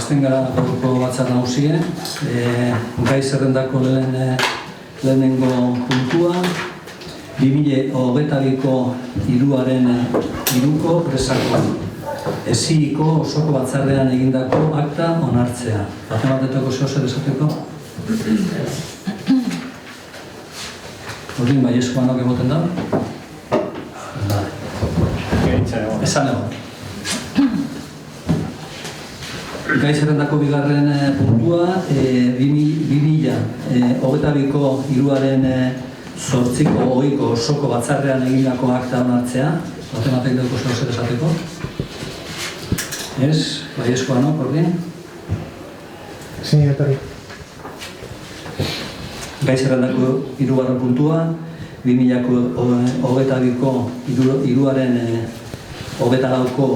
hasten gara gaurko batzar nagusia. Gai zerrendako lehenengo puntua, 2022ko hiruaren hiruko presako esiiko osoko batzarrean egindako akta onartzea. Batemateko zer esateko? Horrin baiezkoanok emoten da? Esan egon. Gai zerrendako bigarren puntua, 2022ko hiruaren 8ko osoko batzarrean egindako akta onartzea. Batemateko zer esateko? Ez, baiezkoanok, ordin? Señor Torri. Gai zerrendako hirugarren puntua, 2022ko hiruaren 24ko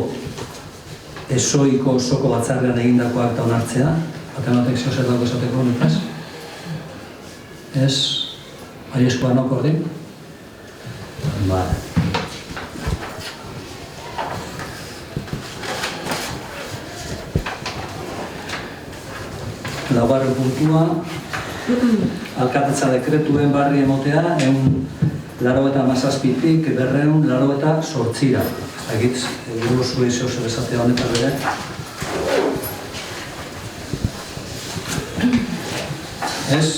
esoiko osoko batzarrean egindako akta onartzea. Batemateko zer dago esateko, nekaz? Ez, baiezkoanok, ordin? Vale. Laugarren puntua, alkatetza dekretuen barri emotea 197tik 298. Egitz, egurgo zure izio zer esatea honetan bere. Ez?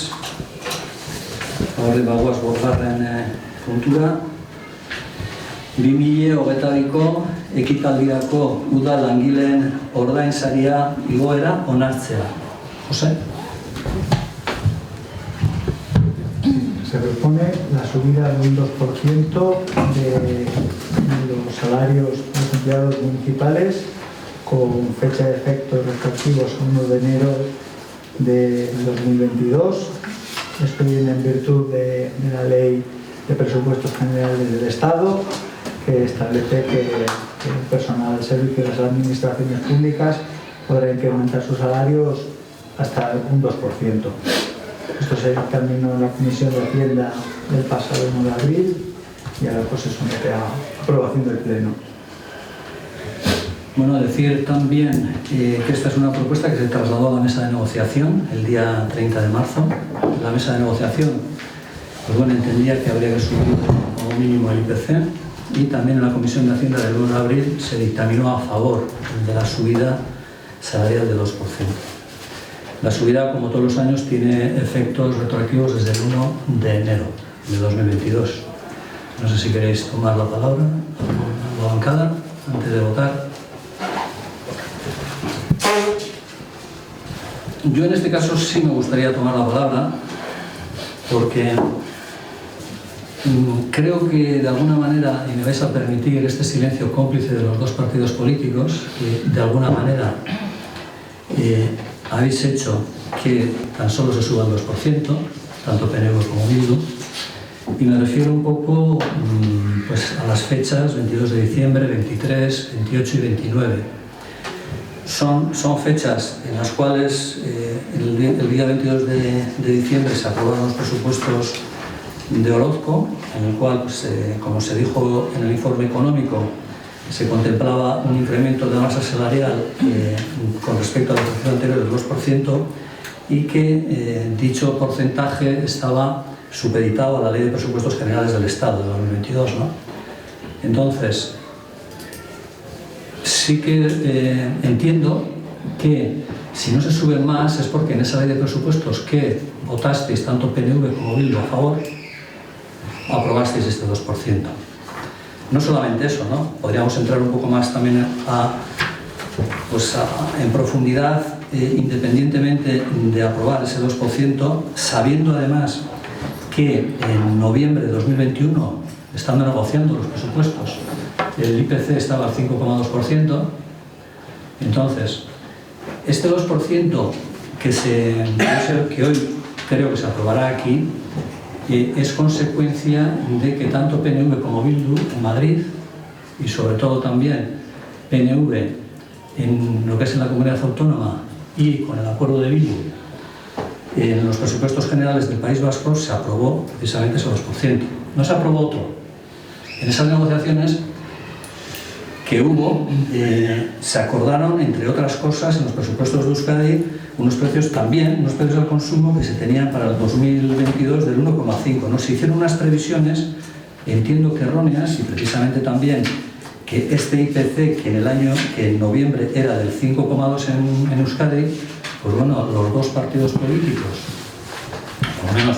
Horri bagoaz borgarren puntura. 2022ko ekitaldirako udal langileen ordainsaria igoera onartzea. José. Se propone la subida de un 2% de los salarios de los empleados municipales con fecha de efectos retroactivos 1 de enero de 2022. Esto viene en virtud de la Ley de Presupuestos Generales del Estado, que establece que el personal al servicio de las administraciones públicas podrá incrementar sus salarios hasta un 2%. Esto se dictaminó en la Comisión de Hacienda del pasado 1 de abril y ahora pues se somete a aprobación del Pleno. Bueno, decir también que esta es una propuesta que se trasladó a la mesa de negociación el día 30 de marzo. La mesa de negociación, pues bueno, entendía que habría que subir como mínimo el IPC, y también en la Comisión de Hacienda del 1 de abril se dictaminó a favor de la subida salarial del 2%. La subida, como todos los años, tiene efectos retroactivos desde el 1 de enero de 2022. No sé si queréis tomar la palabra, la bancada, antes de votar. Yo en este caso sí me gustaría tomar la palabra, porque creo que de alguna manera, y me vais a permitir este silencio cómplice de los dos partidos políticos, que de alguna manera habéis hecho que tan solo se suba el 2%, tanto PNV como Bildu, y me refiero un poco pues, a las fechas 22 de diciembre, 23, 28 y 29. Son fechas en las cuales el día 22 de diciembre se aprobaron los presupuestos de Orozco, en el cual, pues, como se dijo en el informe económico, se contemplaba un incremento de masa salarial con respecto al ejercicio anterior del 2%, y que dicho porcentaje estaba supeditado a la Ley de Presupuestos Generales del Estado de 2022, ¿no? Entonces, sí que entiendo que si no se sube más es porque en esa Ley de Presupuestos que votasteis tanto PNV como Bildu a favor, aprobasteis este 2%. No solamente eso, ¿no? Podríamos entrar un poco más también en profundidad, independientemente de aprobar ese 2%, sabiendo además que en noviembre de 2021, estando negociando los presupuestos, el IPC estaba al 5,2%. Entonces, este 2% que hoy creo que se aprobará aquí, es consecuencia de que tanto PNV como Bildu en Madrid, y sobre todo también PNV en lo que es en la comunidad autónoma y con el acuerdo de Bildu en los presupuestos generales del País Vasco, se aprobó precisamente ese 2%. No se aprobó otro. En esas negociaciones que hubo, se acordaron, entre otras cosas, en los presupuestos de Euskadi, unos precios también, unos precios al consumo que se tenían para el 2022 del 1,5, ¿no? Se hicieron unas previsiones, entiendo que erróneas, y precisamente también que este IPC, que en noviembre era del 5,2 en Euskadi, pues bueno, los dos partidos políticos, por lo menos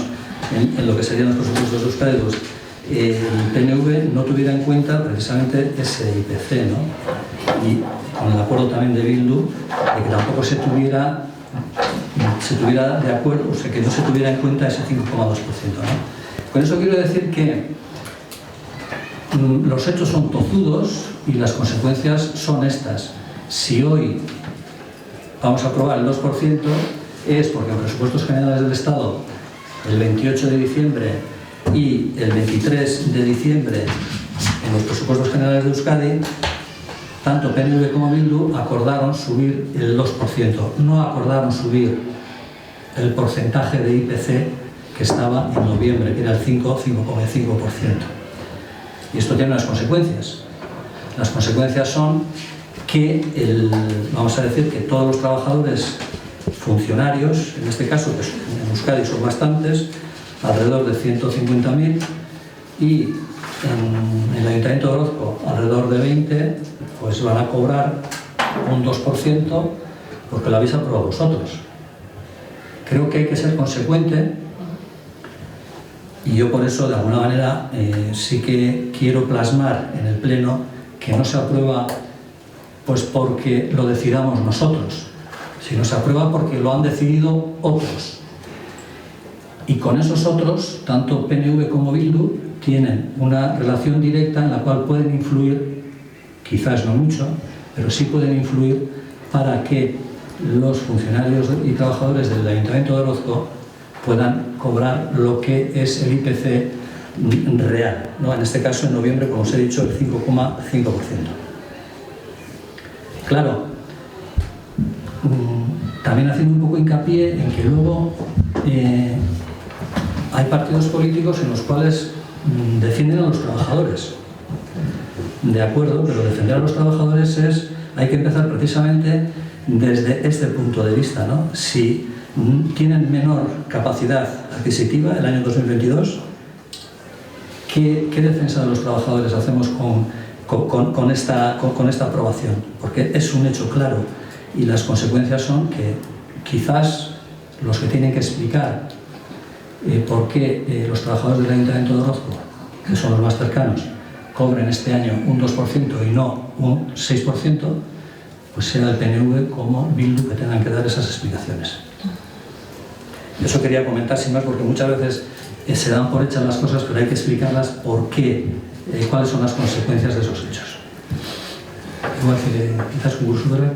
en lo que serían los presupuestos de Euskadi, pues, el PNV no tuviera en cuenta precisamente ese IPC, ¿no? Y con el acuerdo también de Bildu, de que tampoco se tuviera de acuerdo, o sea, que no se tuviera en cuenta ese 5,2%, ¿no? Con eso quiero decir que los hechos son tozudos y las consecuencias son estas. Si hoy vamos a aprobar el 2%, es porque en presupuestos generales del Estado, el 28 de diciembre y el 23 de diciembre, en los presupuestos generales de Euskadi, tanto PNV como Bildu acordaron subir el 2%, no acordaron subir el porcentaje de IPC que estaba en noviembre, que era el 5,5%. Y esto tiene unas consecuencias. Las consecuencias son que, vamos a decir, que todos los trabajadores funcionarios, en este caso, pues en Euskadi son bastantes, alrededor de 150.000, y en el Ayuntamiento de Orozco alrededor de 20, pues van a cobrar un 2% porque lo habéis aprobado vosotros. Creo que hay que ser consecuente, y yo por eso de alguna manera sí que quiero plasmar en el Pleno que no se aprueba pues porque lo decidamos nosotros, sino se aprueba porque lo han decidido otros. Y con esos otros, tanto PNV como Bildu tienen una relación directa en la cual pueden influir, quizás no mucho, pero sí pueden influir para que los funcionarios y trabajadores del Ayuntamiento de Orozco puedan cobrar lo que es el IPC real, ¿no? En este caso, en noviembre, como os he dicho, el 5,5%. Claro, también haciendo un poco hincapié en que luego hay partidos políticos en los cuales defienden a los trabajadores. De acuerdo, pero defender a los trabajadores hay que empezar precisamente desde este punto de vista, ¿no? Si tienen menor capacidad adquisitiva el año 2022, ¿qué defensa de los trabajadores hacemos con esta aprobación? Porque es un hecho claro y las consecuencias son que quizás los que tienen que explicar por qué los trabajadores del Ayuntamiento de Orozco, que son los más cercanos, cobren este año un 2% y no un 6%, pues sea el PNV como Bildu que tengan que dar esas explicaciones. Eso quería comentar sin más, porque muchas veces se dan por hechas las cosas, pero hay que explicarlas por qué, cuáles son las consecuencias de esos hechos. Igual que quizás con Gursudera.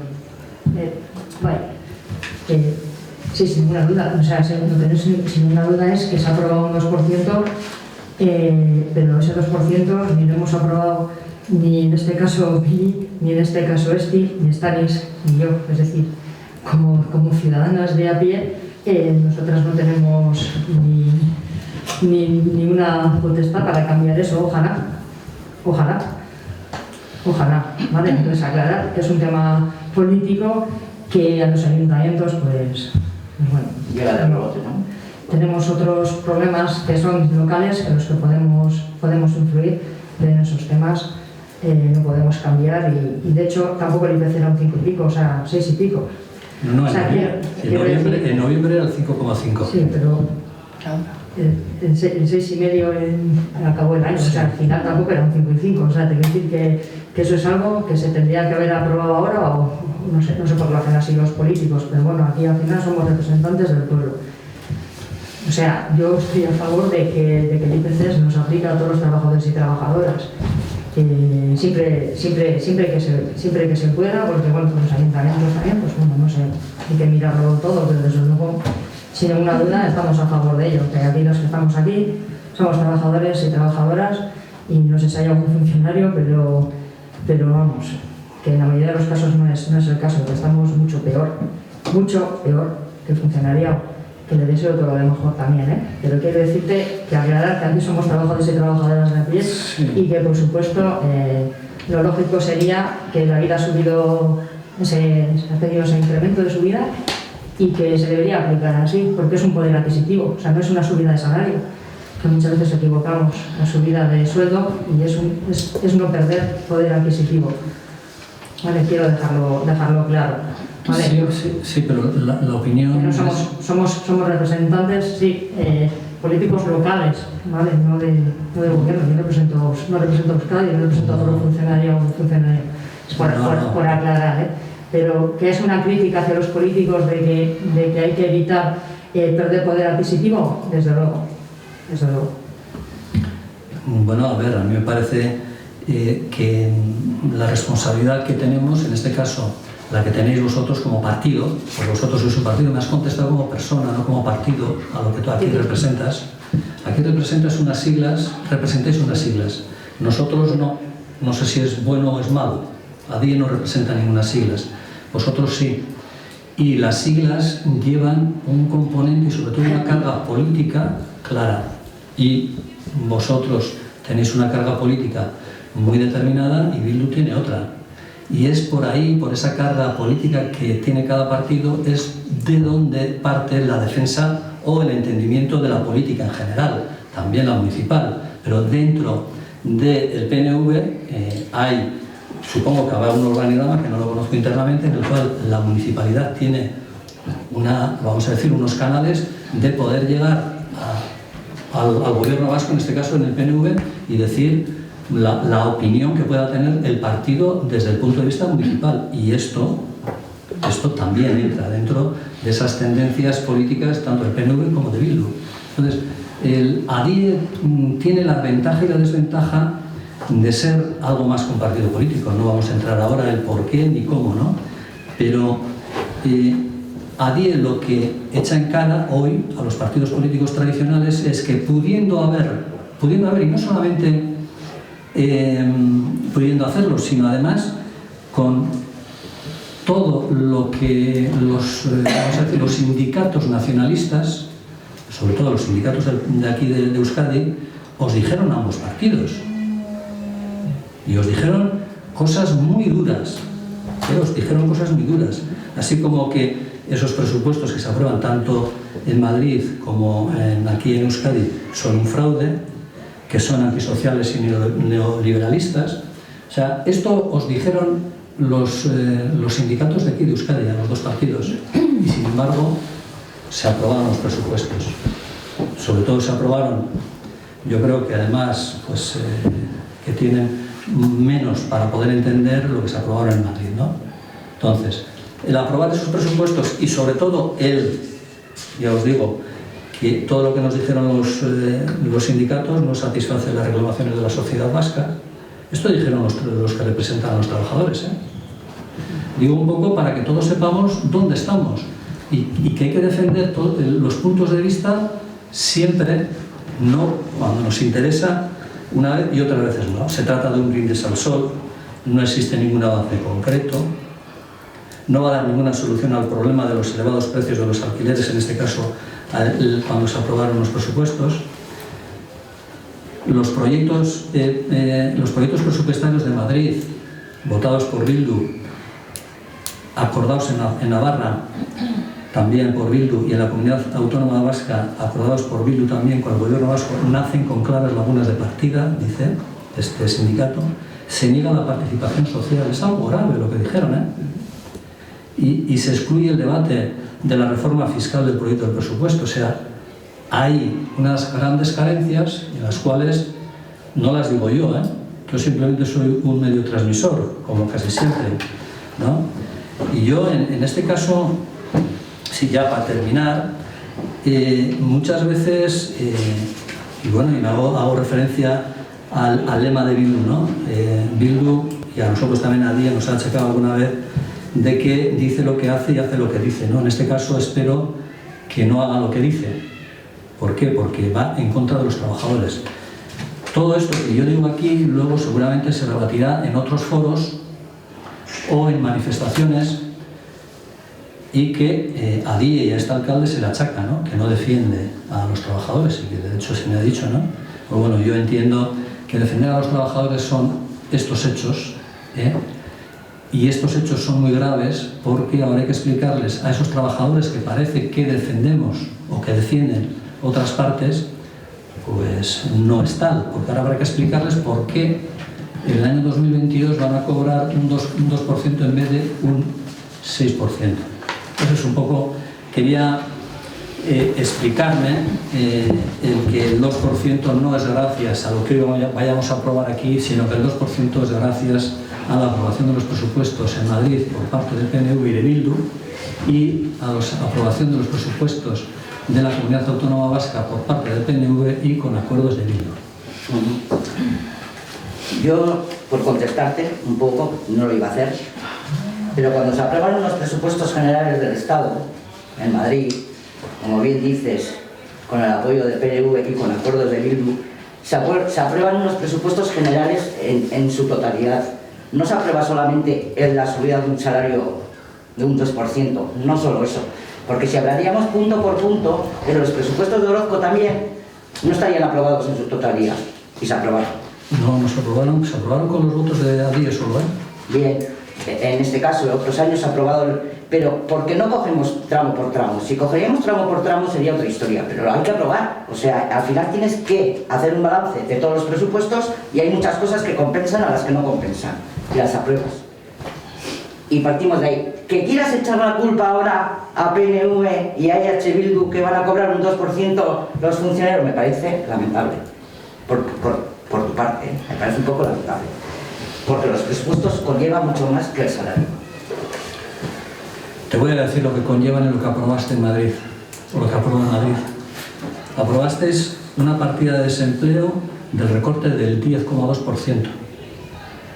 Bueno, sí, sin ninguna duda. O sea, lo que no es sin ninguna duda es que se ha aprobado un 2%, pero ese 2% ni lo hemos aprobado ni en este caso Billy, ni en este caso Esti, ni Stanis, ni yo. Es decir, como ciudadanas de a pie, nosotras no tenemos ni una potestad para cambiar eso. Ojalá, ¿vale? Entonces aclarar que es un tema político que a los ayuntamientos, pues bueno, llega de nuevo, ¿no? Tenemos otros problemas que son locales en los que podemos influir, pero en esos temas no podemos cambiar y de hecho tampoco el IPC era un 5 y pico, o sea, 6 y pico. No, o sea, en noviembre era el 5,5. Sí, pero el 6,5 acabó el año, Sí. O sea, al final tampoco era un 5 y 5, o sea, te quiero decir que eso es algo que se tendría que haber aprobado ahora o no sé por qué lo hacen así los políticos, pero bueno, aquí al final somos representantes del pueblo. O sea, yo estoy a favor de que el IPC se nos aplique a todos los trabajadores y trabajadoras. Siempre que se pueda, porque bueno, los ayuntamientos también, pues bueno, no sé, hay que mirarlo todo, pero desde luego, sin ninguna duda, estamos a favor de ello. Que aquí los que estamos aquí somos trabajadores y trabajadoras y no sé si hay algún funcionario, pero vamos, que en la mayoría de los casos no es el caso, que estamos mucho peor que el funcionariado. Que le deseo todo lo de mejor también, ¿eh? Pero quiero decirte que aclarar que aquí somos trabajadores y trabajadoras de a pie, sí. Y que por supuesto lo lógico sería que la vida ha subido, se ha tenido ese incremento de subida y que se debería aplicar así, porque es un poder adquisitivo, o sea, no es una subida de salario, que muchas veces equivocamos la subida de sueldo y es no perder poder adquisitivo. Vale, quiero dejarlo claro. Vale. Sí, pero la opinión... Pero somos representantes, sí, políticos locales, ¿vale? No del gobierno. Yo no represento a Euskadi, yo represento a todo funcionario. Es por aclarar, ¿eh? Pero que es una crítica hacia los políticos de que hay que evitar perder poder adquisitivo, desde luego. Bueno, a ver, a mí me parece que la responsabilidad que tenemos, en este caso, la que tenéis vosotros como partido, porque vosotros sois un partido, me has contestado como persona, no como partido, a lo que tú aquí representas. Aquí representáis unas siglas, nosotros no sé si es bueno o es malo, ADIE no representa ninguna siglas, vosotros sí. Y las siglas llevan un componente y sobre todo una carga política clara. Y vosotros tenéis una carga política muy determinada y Bildu tiene otra. Y es por ahí, por esa carga política que tiene cada partido, es de donde parte la defensa o el entendimiento de la política en general, también la municipal. Pero dentro del PNV hay, supongo que habrá un organigrama que no lo conozco internamente, en el cual la municipalidad tiene vamos a decir, unos canales de poder llegar al gobierno vasco, en este caso en el PNV, y decir la opinión que pueda tener el partido desde el punto de vista municipal. Y esto también entra dentro de esas tendencias políticas tanto del PNV como de Bildu. Entonces, el ADIE tiene la ventaja y la desventaja de ser algo más que un partido político. No vamos a entrar ahora en el por qué ni cómo, ¿no? Pero ADIE lo que echa en cara hoy a los partidos políticos tradicionales es que pudiendo haber, y no solamente pudiendo hacerlo, sino además con todo lo que los sindicatos nacionalistas, sobre todo los sindicatos de aquí de Euskadi, os dijeron a ambos partidos. Y os dijeron cosas muy duras. Así como que esos presupuestos que se aprueban tanto en Madrid como aquí en Euskadi son un fraude, que son antisociales y neoliberalistas. O sea, esto os dijeron los sindicatos de aquí de Euskadi, a los dos partidos, y sin embargo se aprobaron los presupuestos. Sobre todo se aprobaron, yo creo que además pues, que tienen menos para poder entender lo que se aprobaron en Madrid, ¿no? Entonces, el aprobar esos presupuestos y sobre todo ya os digo, que todo lo que nos dijeron los sindicatos no satisface las reclamaciones de la sociedad vasca. Esto dijeron los que representan a los trabajadores, ¿eh? Digo un poco para que todos sepamos dónde estamos y que hay que defender los puntos de vista siempre, no cuando nos interesa una vez y otras veces no. Se trata de un brindis al sol, no existe ningún avance concreto, no va a dar ninguna solución al problema de los elevados precios de los alquileres, en este caso cuando se aprobaron los presupuestos. Los proyectos presupuestarios de Madrid, votados por Bildu, acordados en Navarra, también por Bildu, y en la Comunidad Autónoma Vasca, acordados por Bildu también con el gobierno vasco, nacen con claras lagunas de partida, dice este sindicato. Se niega la participación social, es algo grave lo que dijeron, ¿eh? Y se excluye el debate de la reforma fiscal del proyecto del presupuesto. O sea, hay unas grandes carencias en las cuales no las digo yo, ¿eh? Yo simplemente soy un medio transmisor, como casi siempre, ¿no? Y yo en este caso, sí, ya para terminar, muchas veces, y bueno, y hago referencia al lema de Bildu, ¿no? Bildu, y a nosotros también a día nos ha achacado alguna vez, de que dice lo que hace y hace lo que dice, ¿no? En este caso espero que no haga lo que dice. ¿Por qué? Porque va en contra de los trabajadores. Todo esto que yo digo aquí luego seguramente se rebatirá en otros foros o en manifestaciones, y que a DIE y a este alcalde se le achaca, ¿no? Que no defiende a los trabajadores, y que de hecho se me ha dicho, ¿no? Pues bueno, yo entiendo que defender a los trabajadores son estos hechos, Y estos hechos son muy graves porque ahora hay que explicarles a esos trabajadores que parece que defendemos o que defienden otras partes, pues no es tal, porque ahora habrá que explicarles por qué en el año 2022 van a cobrar un 2% en vez de un 6%. Eso es un poco, quería explicarme el que el 2% no es gracias a lo que hoy vayamos a aprobar aquí, sino que el 2% es gracias a la aprobación de los presupuestos en Madrid por parte del PNV y de Bildu y a la aprobación de los presupuestos de la Comunidad Autónoma Vasca por parte del PNV y con acuerdos de Bildu. Yo, por contestarte un poco, no lo iba a hacer, pero cuando se aprueban los presupuestos generales del Estado en Madrid, como bien dices, con el apoyo del PNV y con acuerdos de Bildu, se aprueban unos presupuestos generales en su totalidad. No se aprueba solamente en la subida de un salario de un 2%, no solo eso, porque si hablaríamos punto por punto, pero los presupuestos de Orozco también no estarían aprobados en su totalidad, y se aprobaron. No se aprobaron con los votos de Adie solo, Bien, en este caso, en otros años se ha aprobado, pero ¿por qué no cogemos tramo por tramo? Si cogeríamos tramo por tramo sería otra historia, pero lo hay que aprobar. O sea, al final tienes que hacer un balance de todos los presupuestos y hay muchas cosas que compensan a las que no compensan, y las apruebas. Y partimos de ahí. Que quieras echar la culpa ahora a PNV y a EH Bildu que van a cobrar un 2% los funcionarios, me parece lamentable. Por tu parte, me parece un poco lamentable. Porque los presupuestos conllevan mucho más que el salario. Te voy a decir lo que conllevan en lo que aprobaste en Madrid, o lo que aprobó en Madrid. Aprobasteis una partida de desempleo del recorte del 10,2%.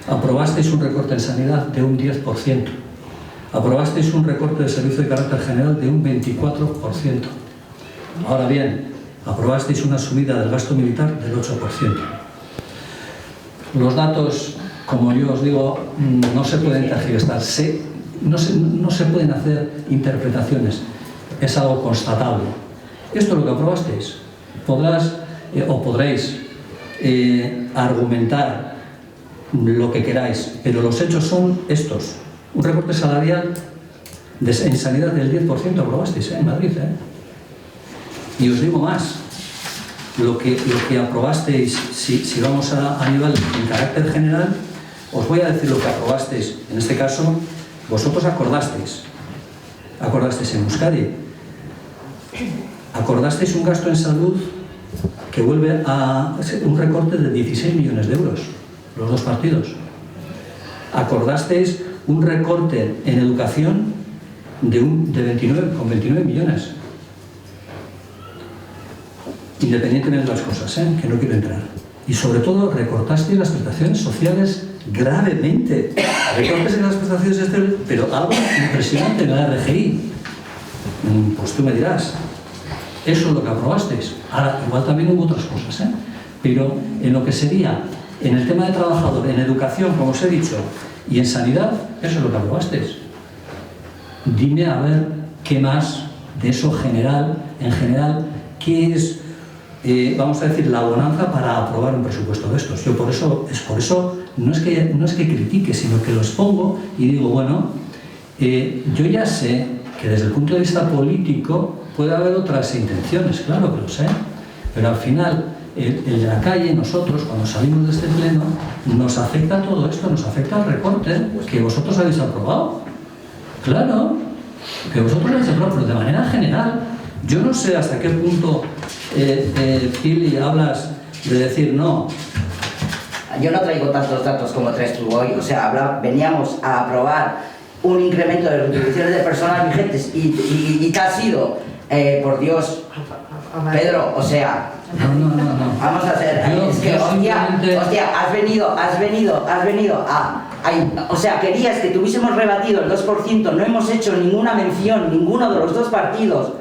Aprobasteis un recorte en sanidad de un 10%. Aprobasteis un recorte de servicio de carácter general de un 24%. Ahora bien, aprobasteis una subida del gasto militar del 8%. Los datos, como yo os digo, no se pueden tergiversar, no se pueden hacer interpretaciones, es algo constatable. Esto es lo que aprobasteis. Podréis argumentar lo que queráis, pero los hechos son estos. Un recorte salarial en sanidad del 10% aprobasteis en Madrid. Y os digo más, lo que aprobasteis, si vamos a nivel en carácter general, os voy a decir lo que aprobasteis. En este caso, vosotros acordasteis en Euskadi, acordasteis un gasto en salud que vuelve a un recorte de 16 millones de euros, los dos partidos. Acordasteis un recorte en educación de 29 millones. Independientemente de las cosas, que no quiero entrar. Y sobre todo recortasteis las prestaciones sociales gravemente. Recortes en las prestaciones sociales, pero algo impresionante en la RGI. Pues tú me dirás, eso es lo que aprobasteis. Ahora, igual también hubo otras cosas, pero en lo que sería, en el tema de trabajador, en educación, como os he dicho, y en sanidad, eso es lo que aprobasteis. Dime a ver qué más de eso en general, qué es, vamos a decir, la bonanza para aprobar un presupuesto de estos. Yo por eso no es que critique, sino que lo expongo y digo, bueno, yo ya sé que desde el punto de vista político puede haber otras intenciones, claro que lo sé, pero al final, el de la calle, nosotros, cuando salimos de este pleno, nos afecta todo esto, nos afecta el recorte que vosotros habéis aprobado. Claro, que vosotros habéis aprobado, pero de manera general. Yo no sé hasta qué punto, Pili, hablas de decir no. Yo no traigo tantos datos como traes tú hoy. O sea, veníamos a aprobar un incremento de retribuciones de personas vigentes y ¿qué ha sido? Por Dios, Pedro, o sea... No. Vamos a hacer... Es que, hostia, has venido a... O sea, querías que tuviésemos rebatido el 2%, no hemos hecho ninguna mención, ninguno de los dos partidos,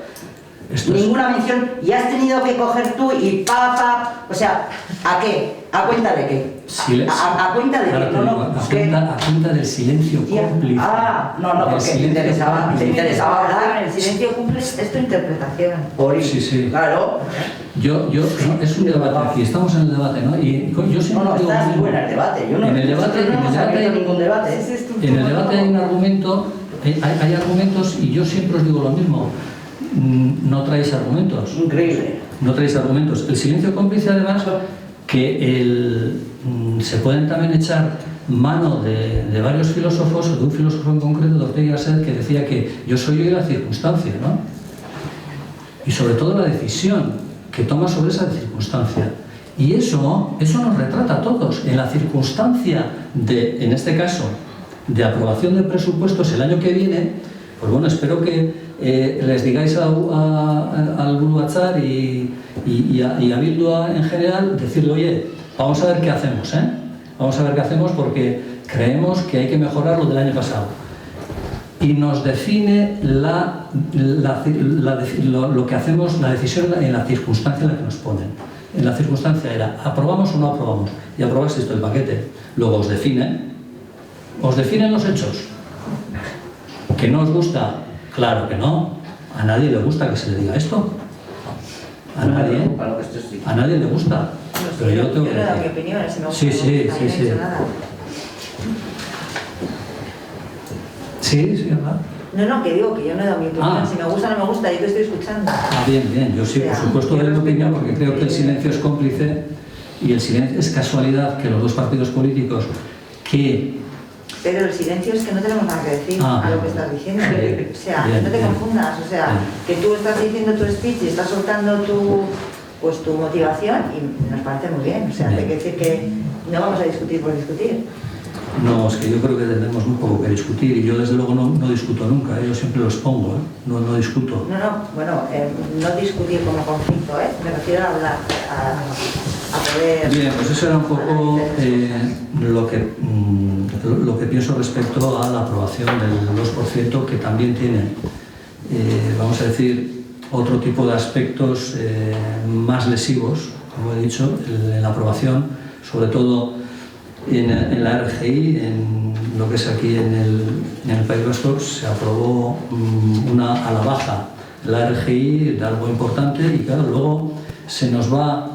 ninguna mención, y has tenido que coger tú y o sea, ¿a qué? ¿A cuenta de qué? ¿A cuenta de qué? A cuenta del silencio cómplice. No, porque te interesaba hablar. El silencio cómplice es tu interpretación. Sí. Claro. no, es un debate aquí, estamos en el debate, ¿no? Y yo siempre No, digo, está muy en el debate. Yo no, en el debate, no hemos abierto ningún debate. en el debate hay un argumento, hay argumentos y yo siempre os digo lo mismo, no traéis argumentos. Increíble. No traéis argumentos. El silencio cómplice, además, que se pueden también echar mano de varios filósofos, o de un filósofo en concreto, de Ortega y Gasset, que decía que yo soy yo y la circunstancia, ¿no? Y sobre todo la decisión que toma sobre esa circunstancia. Y eso nos retrata a todos. En la circunstancia en este caso, de aprobación de presupuestos el año que viene, pues bueno, espero que les digáis al Grupo Batzar y a Bildu en general, decirle, oye, vamos a ver qué hacemos, Vamos a ver qué hacemos porque creemos que hay que mejorar lo del año pasado. Y nos define lo que hacemos, la decisión en la circunstancia en la que nos ponen. En la circunstancia era, ¿aprobamos o no aprobamos? Y aprobasteis esto el paquete. Luego os definen los hechos. ¿Que no os gusta? Claro que no. A nadie le gusta que se le diga esto. A nadie le gusta. Pero yo tengo que no he dado mi decir. opinión, si me gusta, Sí. no he dicho nada. Sí, ¿verdad? No, que digo que yo no he dado mi opinión, Ah. si me gusta o no me gusta, yo te estoy escuchando. Bien, yo sí, por supuesto doy mi opinión porque creo que el silencio es cómplice y el silencio es casualidad que los dos partidos políticos que... Pero el silencio es que no tenemos nada que decir a lo que estás diciendo. Bien, O sea, bien, no te bien. confundas. O sea, Bien. que tú estás diciendo tu speech y estás soltando tu motivación y nos parece muy bien. O sea, Bien. hay que decir que no vamos a discutir por discutir. No, es que yo creo que tenemos muy poco que discutir y yo desde luego no discuto nunca, yo siempre lo expongo, no discuto. No discutir como conflicto, me refiero a hablar, a poder... Bien, pues eso era un poco lo que pienso respecto a la aprobación del 2%, que también tiene, vamos a decir, otro tipo de aspectos más lesivos, como he dicho, en la aprobación, sobre todo en la RGI, en lo que es aquí en el País Vasco, se aprobó a la baja la RGI de algo importante y claro, luego se nos va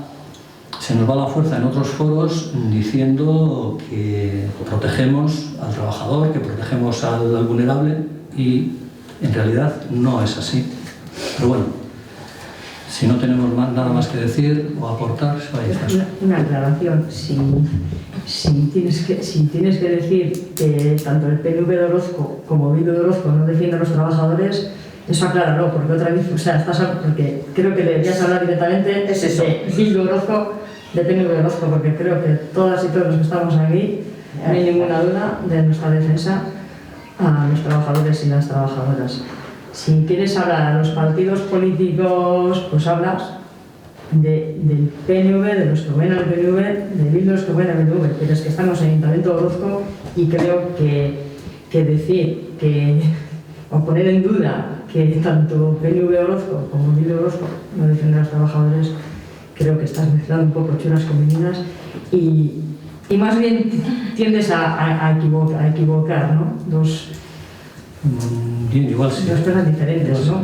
la fuerza en otros foros diciendo que protegemos al trabajador, que protegemos al vulnerable y en realidad no es así. Pero bueno, si no tenemos nada más que decir o aportar, ahí está. Una aclaración. Si tienes que decir que tanto el PNV de Orozco como Bildu de Orozco no defienden a los trabajadores, eso acláralo, porque otra vez, porque creo que deberías hablar directamente de Bildu de Orozco, de PNV de Orozco, porque creo que todas y todos los que estamos aquí, no hay ninguna duda de nuestra defensa a los trabajadores y las trabajadoras. Si quieres hablar a los partidos políticos, pues hablas del PNV, de los que ven al PNV, de Bildu de los que ven al PNV, pero es que estamos en el Ayuntamiento de Orozco y creo que decir o poner en duda que tanto PNV de Orozco como Bildu de Orozco no defienden a los trabajadores, creo que estás mezclando un poco churas con meninas y más bien tiendes a equivocar, ¿no? Bien, igual sí. Dos cosas diferentes, ¿no?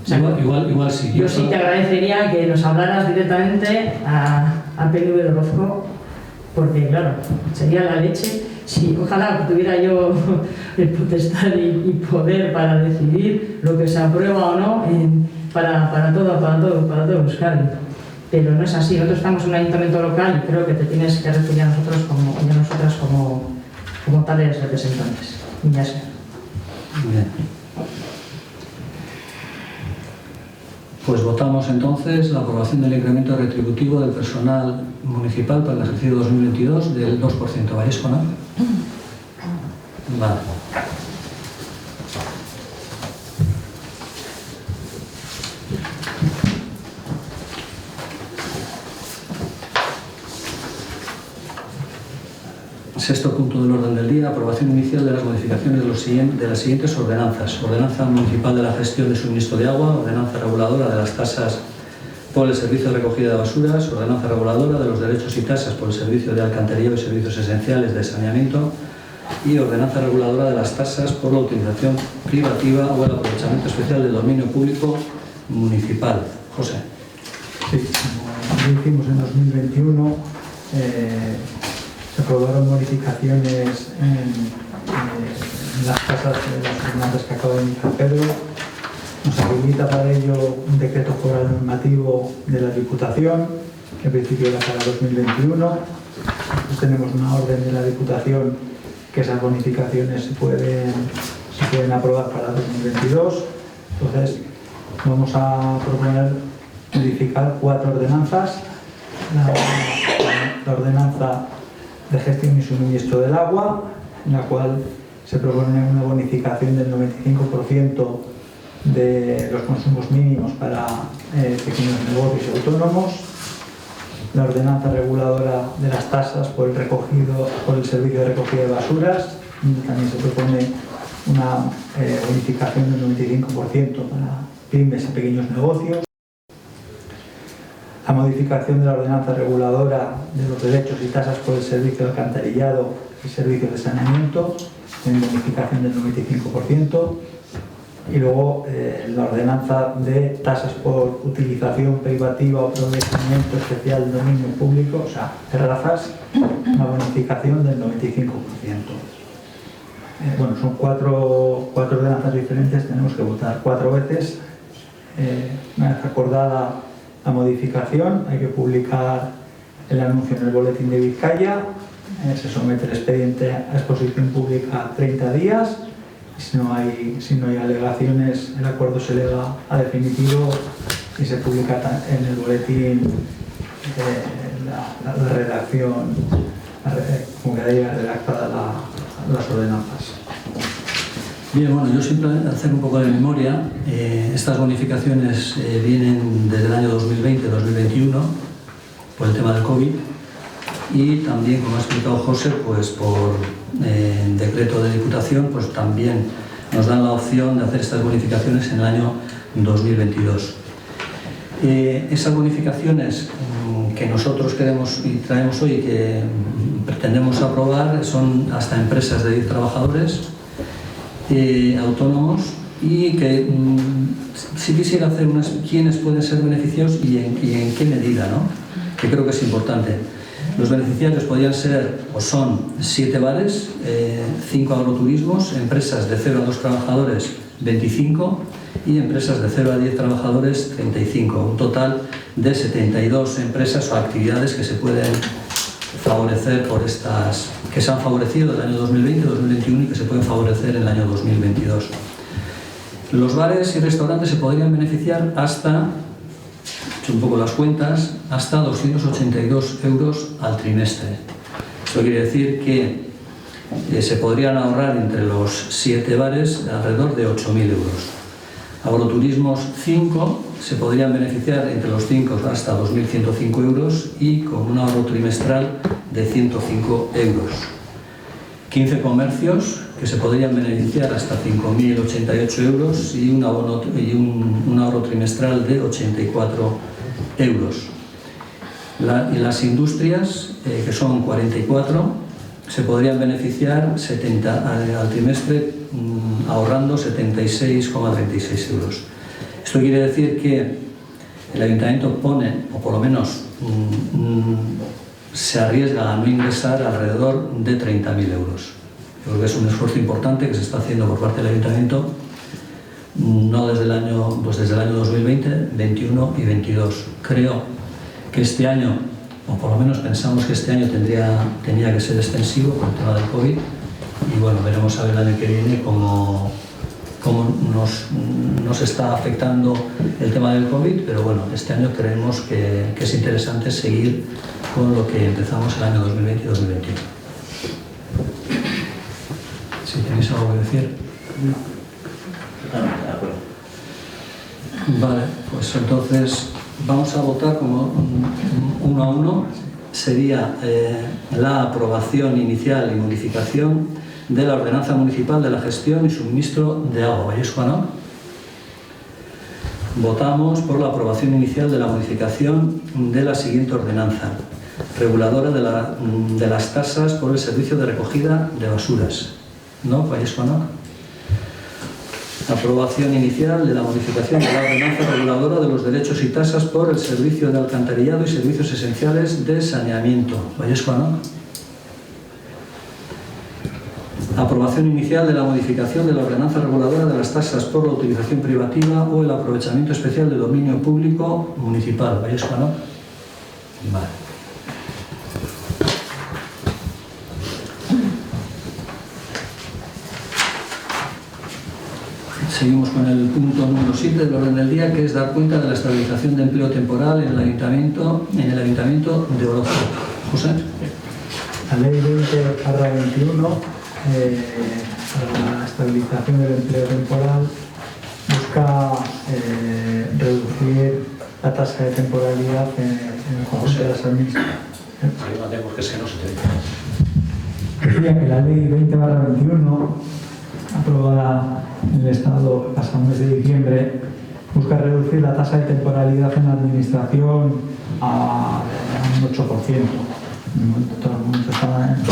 O sea, igual sí. Yo sí te agradecería que nos hablaras directamente a PNV de Orozco, porque claro, sería la leche. Si ojalá tuviera yo el potestad y poder para decidir lo que se aprueba o no para todo Euskadi. Pero no es así. Nosotros estamos en un ayuntamiento local y creo que te tienes que referir a nosotros y a nosotras como tales representantes. Y ya sé. Bien. Pues votamos entonces la aprobación del incremento retributivo del personal municipal para el ejercicio 2022 del 2%. ¿Vais con él? Vale. Sexto punto del orden del día, aprobación inicial de las modificaciones de las siguientes ordenanzas. Ordenanza municipal de la gestión de suministro de agua, ordenanza reguladora de las tasas por el servicio de recogida de basuras, ordenanza reguladora de los derechos y tasas por el servicio de alcantarillado y servicios esenciales de saneamiento y ordenanza reguladora de las tasas por la utilización privativa o el aprovechamiento especial del dominio público municipal. José. Sí, como lo hicimos en 2021, se aprobaron modificaciones en las tasas de las ordenanzas que acaba de indicar Pedro. Nos habilita para ello un decreto foral normativo de la Diputación, que en principio era para 2021. Pues tenemos una orden de la Diputación que esas bonificaciones se pueden aprobar para 2022. Entonces, vamos a proponer modificar 4 ordenanzas. La ordenanza de gestión y suministro del agua, en la cual se propone una bonificación del 95% de los consumos mínimos para pequeños negocios y autónomos. La ordenanza reguladora de las tasas por el servicio de recogida de basuras, también se propone una bonificación del 95% para pymes y pequeños negocios. La modificación de la ordenanza reguladora de los derechos y tasas por el servicio de alcantarillado y servicio de saneamiento, en bonificación del 95%. Y luego la ordenanza de tasas por utilización privativa o aprovechamiento especial de dominio público, o sea, terrazas, una bonificación del 95%. Bueno, son cuatro ordenanzas diferentes, tenemos que votar 4 veces. Una vez acordada la modificación, hay que publicar el anuncio en el Boletín de Vizcaya, se somete el expediente a exposición pública 30 días. Si no hay alegaciones, el acuerdo se eleva a definitivo y se publica en el boletín la redacción, como quedaría redactada las ordenanzas. Bien, bueno, yo siempre hacer un poco de memoria. Estas bonificaciones vienen desde el año 2020-2021 por el tema del COVID y también, como ha explicado José, pues por decreto de Diputación, pues también nos dan la opción de hacer estas bonificaciones en el año 2022. Esas bonificaciones que nosotros queremos y traemos hoy, que pretendemos aprobar, son hasta empresas de 10 trabajadores, autónomos, y que sí quisiera hacer quiénes pueden ser beneficiados y en qué medida, ¿no? Que creo que es importante. Los beneficiarios podrían ser o son 7 bares, 5 agroturismos, empresas de 0 a 2 trabajadores 25 y empresas de 0 a 10 trabajadores 35. Un total de 72 empresas o actividades que se pueden favorecer por estas, que se han favorecido el año 2020-2021 y que se pueden favorecer en el año 2022. Los bares y restaurantes se podrían beneficiar hasta, he hecho un poco las cuentas, hasta 282 euros al trimestre. Esto quiere decir que se podrían ahorrar entre los 7 bares alrededor de 8.000 euros. Agroturismos 5 se podrían beneficiar entre los 5 hasta 2.105 euros y con un ahorro trimestral de 105 euros. 15 comercios que se podrían beneficiar hasta 5.088 euros y un ahorro trimestral de 84 euros. Y las industrias, que son 44, se podrían beneficiar 70 al trimestre, ahorrando 76,36 euros. Esto quiere decir que el ayuntamiento pone, o por lo menos se arriesga a no ingresar alrededor de 30.000 euros. Yo creo que es un esfuerzo importante que se está haciendo por parte del ayuntamiento, no desde el año 2020, 21 y 22. Creo que este año, o por lo menos pensamos que este año tenía que ser extensivo con el tema del COVID, y bueno, veremos a ver el año que viene cómo nos está afectando el tema del COVID, pero bueno, este año creemos que es interesante seguir con lo que empezamos el año 2020 y 2021. Si tenéis algo que decir. Vale, pues entonces vamos a votar como uno a uno. Sería la aprobación inicial y modificación de la Ordenanza Municipal de la Gestión y Suministro de Agua. ¿Vallesco, no? Votamos por la aprobación inicial de la modificación de la siguiente ordenanza, reguladora de las tasas por el servicio de recogida de basuras. ¿No? ¿Vallesco, no? Aprobación inicial de la modificación de la ordenanza reguladora de los derechos y tasas por el servicio de alcantarillado y servicios esenciales de saneamiento. Vallesco, ¿no? Aprobación inicial de la modificación de la ordenanza reguladora de las tasas por la utilización privativa o el aprovechamiento especial de dominio público municipal. Vallesco, ¿no? Vale. Seguimos con el punto número 7 del orden del día, que es dar cuenta de la estabilización de empleo temporal en el Ayuntamiento de Orozco. José. La ley 20/21 para la estabilización del empleo temporal busca reducir la tasa de temporalidad en el conjunto de las administraciones. Decía que la ley 20/21, aprobada en el Estado el pasado mes de diciembre, busca reducir la tasa de temporalidad en la administración a un 8%. En todo el momento está en el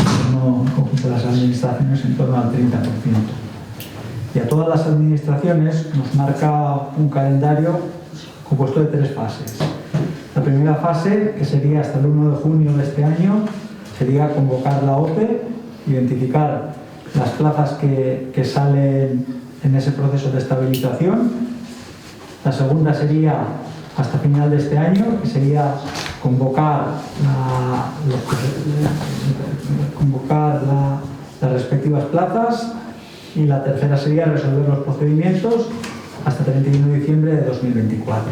conjunto de las administraciones en torno al 30%. Y a todas las administraciones nos marca un calendario compuesto de 3 fases. La primera fase, que sería hasta el 1 de junio de este año, sería convocar la OPE, identificar las plazas que salen en ese proceso de estabilización. La segunda sería hasta final de este año, que sería convocar las respectivas plazas, y la tercera sería resolver los procedimientos hasta 31 de diciembre de 2024.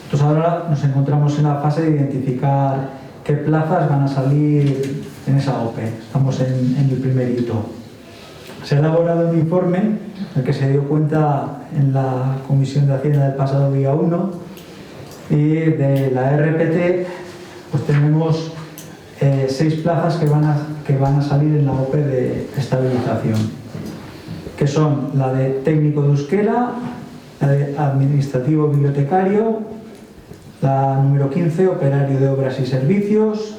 Entonces ahora nos encontramos en la fase de identificar qué plazas van a salir en esa OPE. Estamos en el primer hito. Se ha elaborado un informe, el que se dio cuenta en la Comisión de Hacienda del pasado día 1, y de la RPT pues tenemos 6 plazas que van a salir en la OPE de estabilización, que son la de técnico de euskera, la de administrativo bibliotecario, la número 15, operario de obras y servicios,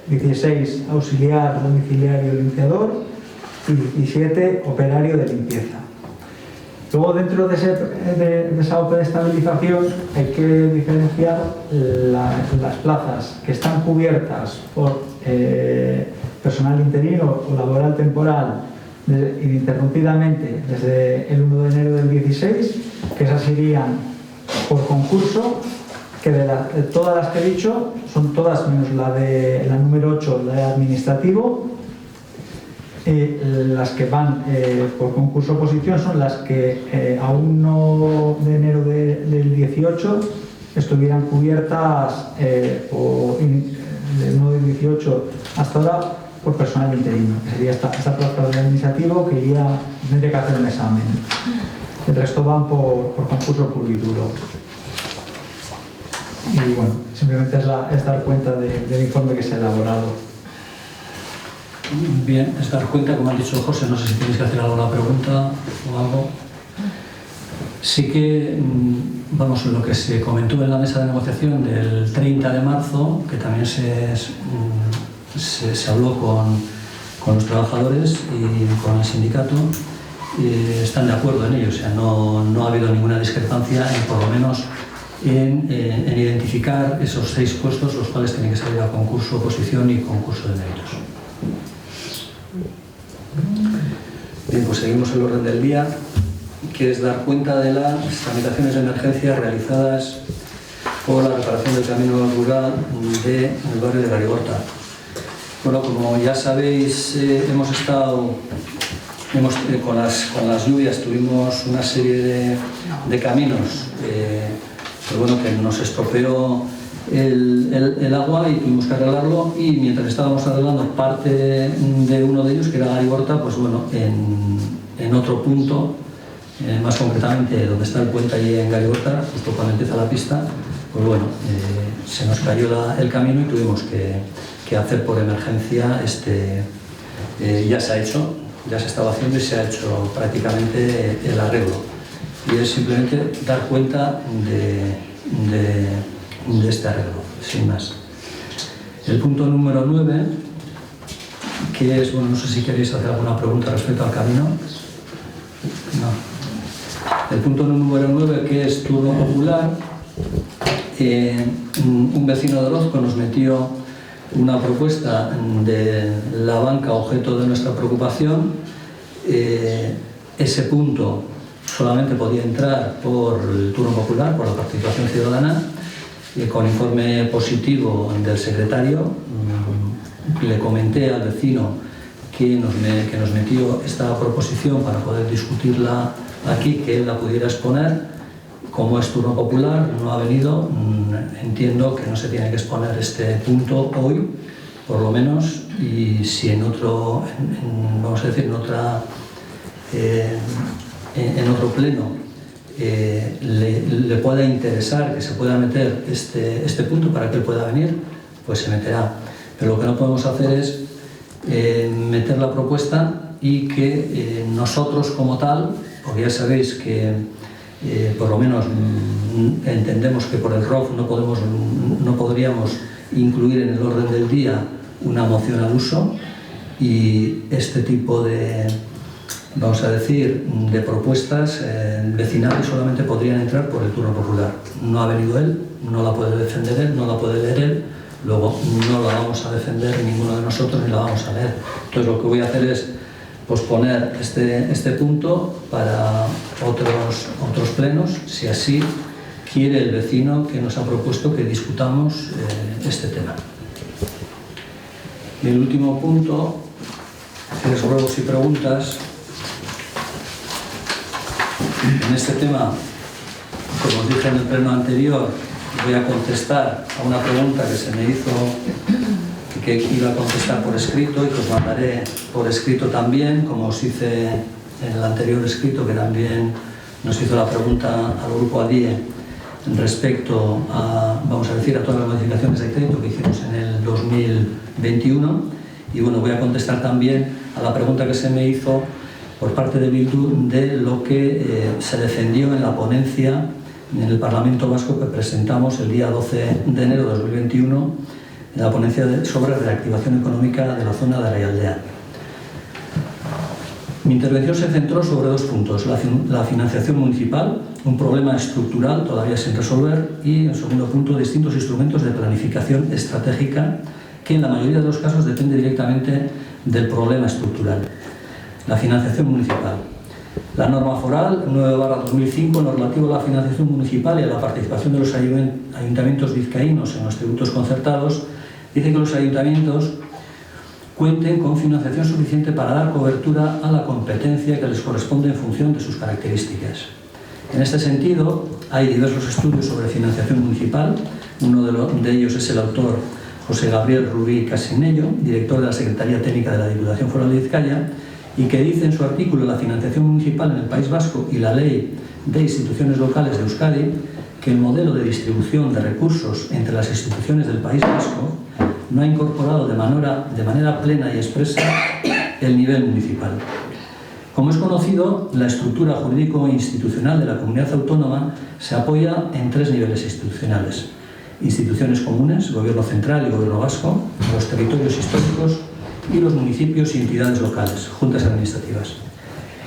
16, auxiliar domiciliario limpiador, y 17, operario de limpieza. Luego, dentro de esa OPE de estabilización, hay que diferenciar las plazas que están cubiertas por personal interino o laboral temporal ininterrumpidamente desde el 1 de enero del 16, que esas irían por concurso, que de todas las que he dicho, son todas menos la número 8, la de administrativo. Las que van por concurso oposición son las que a 1 de enero del 18 estuvieran cubiertas del 1 del 18 hasta ahora por personal interino, que sería esta plaza de administrativo, que tendría que hacer un examen. El resto van por concurso puro y duro. Y bueno, simplemente es dar cuenta del informe que se ha elaborado. Bien, es dar cuenta, como ha dicho José, no sé si tienes que hacer alguna pregunta o algo. Sí que, vamos, lo que se comentó en la mesa de negociación del 30 de marzo, que también se habló con los trabajadores y con el sindicato, están de acuerdo en ello, o sea, no ha habido ninguna discrepancia, por lo menos en identificar esos 6 puestos, los cuales tienen que salir a concurso, oposición y concurso de méritos. Bien, pues seguimos el orden del día, que es dar cuenta de las tramitaciones de emergencia realizadas por la reparación del camino rural del barrio de Garigorta. Bueno, como ya sabéis, hemos estado con las lluvias, tuvimos una serie de caminos pues bueno, que nos estropeó el agua y tuvimos que arreglarlo, y mientras estábamos arreglando parte de uno de ellos, que era Garigorta, pues bueno, en otro punto, más concretamente donde está el puente allí en Garigorta, justo cuando empieza la pista, pues bueno, se nos cayó el camino y tuvimos que hacer por emergencia ya se ha hecho, ya se estaba haciendo y se ha hecho prácticamente el arreglo, y es simplemente dar cuenta de este arreglo, sin más. El punto número 9, que es, bueno, no sé si queréis hacer alguna pregunta respecto al camino. No. El punto número 9, que es turno popular, un vecino de Orozco nos metió una propuesta de la banca objeto de nuestra preocupación. Ese punto solamente podía entrar por el turno popular, por la participación ciudadana, con informe positivo del secretario. Le comenté al vecino que nos metió esta proposición para poder discutirla aquí, que él la pudiera exponer. Como es turno popular, no ha venido. Entiendo que no se tiene que exponer este punto hoy, por lo menos, y si en otro, vamos a decir, en otro pleno le pueda interesar que se pueda meter este punto para que él pueda venir, pues se meterá. Pero lo que no podemos hacer es meter la propuesta y que nosotros como tal, porque ya sabéis que por lo menos entendemos que por el ROF no podríamos incluir en el orden del día una moción al uso, y este tipo de, vamos a decir, de propuestas vecinales solamente podrían entrar por el turno popular. No ha venido él, no la puede defender él, no la puede leer él, luego no la vamos a defender ninguno de nosotros ni la vamos a leer. Entonces lo que voy a hacer es posponer este punto para otros plenos, si así quiere el vecino que nos ha propuesto que discutamos este tema. Y el último punto, hacer ruegos y preguntas. En este tema, como os dije en el pleno anterior, voy a contestar a una pregunta que se me hizo, que iba a contestar por escrito y que os mandaré por escrito también, como os hice en el anterior escrito, que también nos hizo la pregunta al grupo ADIE respecto a, vamos a decir, a todas las modificaciones de crédito que hicimos en el 2021. Y bueno, voy a contestar también a la pregunta que se me hizo por parte de Bildu de lo que se defendió en la ponencia en el Parlamento Vasco que presentamos el día 12 de enero de 2021, en la ponencia sobre reactivación económica de la zona de Araialdea. Mi intervención se centró sobre dos puntos: la financiación municipal, un problema estructural todavía sin resolver, y en segundo punto, distintos instrumentos de planificación estratégica que en la mayoría de los casos depende directamente del problema estructural. La financiación municipal. La norma foral 9/2005, normativa a la financiación municipal y a la participación de los ayuntamientos vizcaínos en los tributos concertados, dice que los ayuntamientos cuenten con financiación suficiente para dar cobertura a la competencia que les corresponde en función de sus características. En este sentido, hay diversos estudios sobre financiación municipal. Uno de ellos es el autor José Gabriel Rubí Casinello, director de la Secretaría Técnica de la Diputación Foral de Vizcaya, y que dice en su artículo La financiación municipal en el País Vasco y la Ley de Instituciones Locales de Euskadi, que el modelo de distribución de recursos entre las instituciones del País Vasco no ha incorporado de manera plena y expresa el nivel municipal. Como es conocido, la estructura jurídico-institucional de la comunidad autónoma se apoya en tres niveles institucionales: instituciones comunes, gobierno central y gobierno vasco, los territorios históricos y los municipios y entidades locales, juntas administrativas.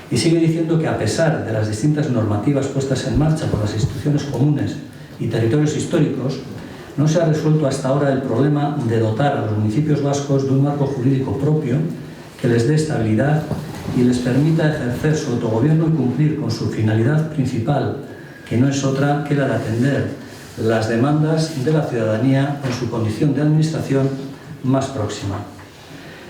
Y sigue diciendo que a pesar de las distintas normativas puestas en marcha por las instituciones comunes y territorios históricos, no se ha resuelto hasta ahora el problema de dotar a los municipios vascos de un marco jurídico propio que les dé estabilidad y les permita ejercer su autogobierno y cumplir con su finalidad principal, que no es otra que la de atender las demandas de la ciudadanía en su condición de administración más próxima.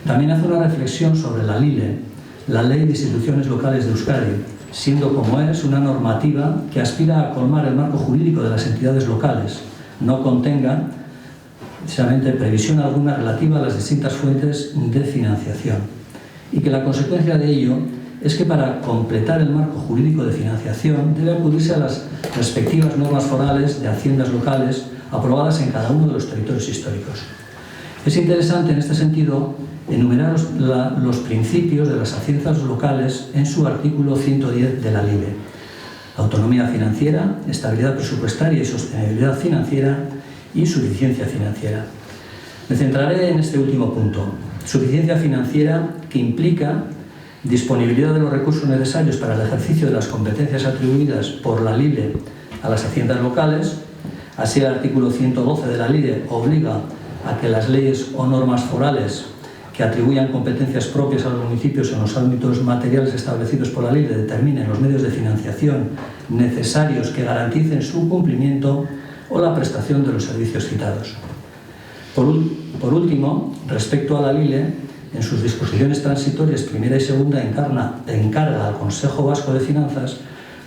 También hace una reflexión sobre la LILE, la Ley de Instituciones Locales de Euskadi, siendo como es una normativa que aspira a colmar el marco jurídico de las entidades locales, no contenga precisamente previsión alguna relativa a las distintas fuentes de financiación, y que la consecuencia de ello es que para completar el marco jurídico de financiación debe acudirse a las respectivas normas forales de haciendas locales aprobadas en cada uno de los territorios históricos. Es interesante en este sentido enumerar los principios de las haciendas locales en su artículo 110 de la LILE: autonomía financiera, estabilidad presupuestaria y sostenibilidad financiera y suficiencia financiera. Me centraré en este último punto: suficiencia financiera, que implica disponibilidad de los recursos necesarios para el ejercicio de las competencias atribuidas por la LILE a las haciendas locales. Así, el artículo 112 de la LILE obliga a que las leyes o normas forales que atribuyan competencias propias a los municipios en los ámbitos materiales establecidos por la LILE determinen los medios de financiación necesarios que garanticen su cumplimiento o la prestación de los servicios citados. Por último, respecto a la LILE, en sus disposiciones transitorias primera y segunda encarga al Consejo Vasco de Finanzas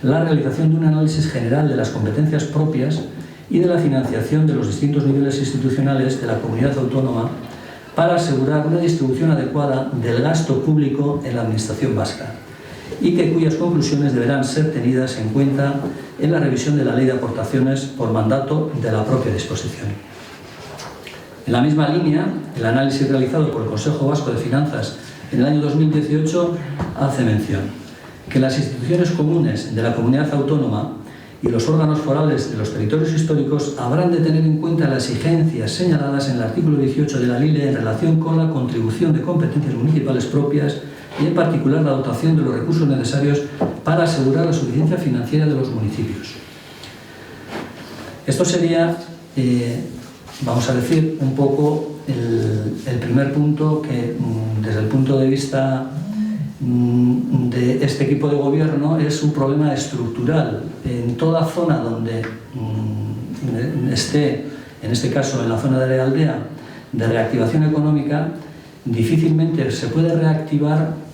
la realización de un análisis general de las competencias propias y de la financiación de los distintos niveles institucionales de la comunidad autónoma para asegurar una distribución adecuada del gasto público en la administración vasca y cuyas conclusiones deberán ser tenidas en cuenta en la revisión de la Ley de Aportaciones por mandato de la propia disposición. En la misma línea, el análisis realizado por el Consejo Vasco de Finanzas en el año 2018 hace mención que las instituciones comunes de la comunidad autónoma y los órganos forales de los territorios históricos habrán de tener en cuenta las exigencias señaladas en el artículo 18 de la LILE en relación con la contribución de competencias municipales propias y, en particular, la dotación de los recursos necesarios para asegurar la suficiencia financiera de los municipios. Esto sería, vamos a decir, un poco el primer punto que, desde el punto de vista de este equipo de gobierno, es un problema estructural. En toda zona donde esté, en este caso en la zona de la aldea, de reactivación económica, difícilmente se puede reactivar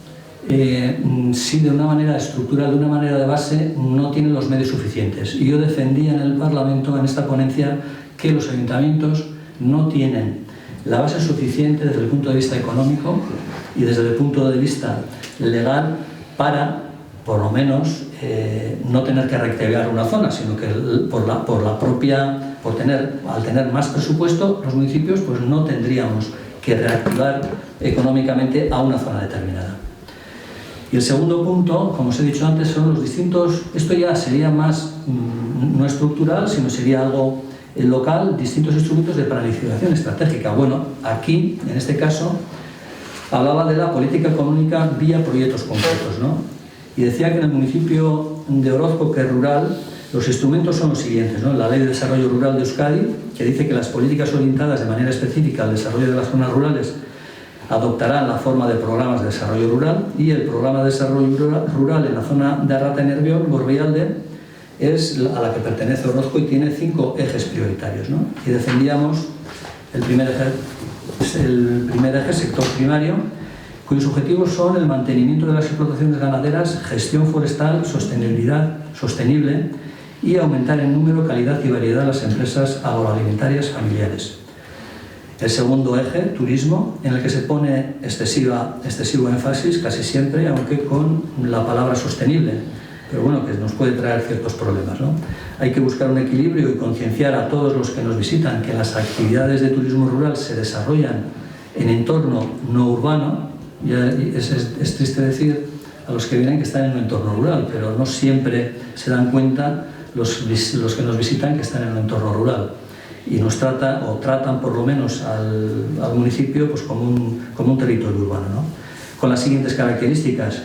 si de una manera estructural, de una manera de base, no tienen los medios suficientes. Y yo defendía en el Parlamento, en esta ponencia, que los ayuntamientos no tienen la base suficiente desde el punto de vista económico y desde el punto de vista legal para, por lo menos, no tener que reactivar una zona, sino que al tener más presupuesto, los municipios pues no tendríamos que reactivar económicamente a una zona determinada. Y el segundo punto, como os he dicho antes, son los distintos, esto ya sería más no estructural, sino sería algo local, distintos instrumentos de planificación estratégica. Bueno, aquí, en este caso, hablaba de la política económica vía proyectos concretos, ¿no? Y decía que en el municipio de Orozco, que es rural, los instrumentos son los siguientes, ¿no? La Ley de Desarrollo Rural de Euskadi, que dice que las políticas orientadas de manera específica al desarrollo de las zonas rurales adoptarán la forma de programas de desarrollo rural, y el programa de desarrollo rural en la zona de Arrata Nervión, Gorrialde, es a la que pertenece Orozco y tiene 5 ejes prioritarios, ¿no? Y defendíamos el primer eje, sector primario, cuyos objetivos son el mantenimiento de las explotaciones ganaderas, gestión forestal, sostenible y aumentar en número, calidad y variedad de las empresas agroalimentarias familiares. El segundo eje, turismo, en el que se pone excesivo énfasis, casi siempre, aunque con la palabra sostenible, pero bueno, que nos puede traer ciertos problemas, ¿no? Hay que buscar un equilibrio y concienciar a todos los que nos visitan que las actividades de turismo rural se desarrollan en entorno no urbano. Es triste decir a los que vienen que están en un entorno rural, pero no siempre se dan cuenta los que nos visitan que están en un entorno rural. Y nos tratan por lo menos al municipio pues como un territorio urbano, ¿no? Con las siguientes características: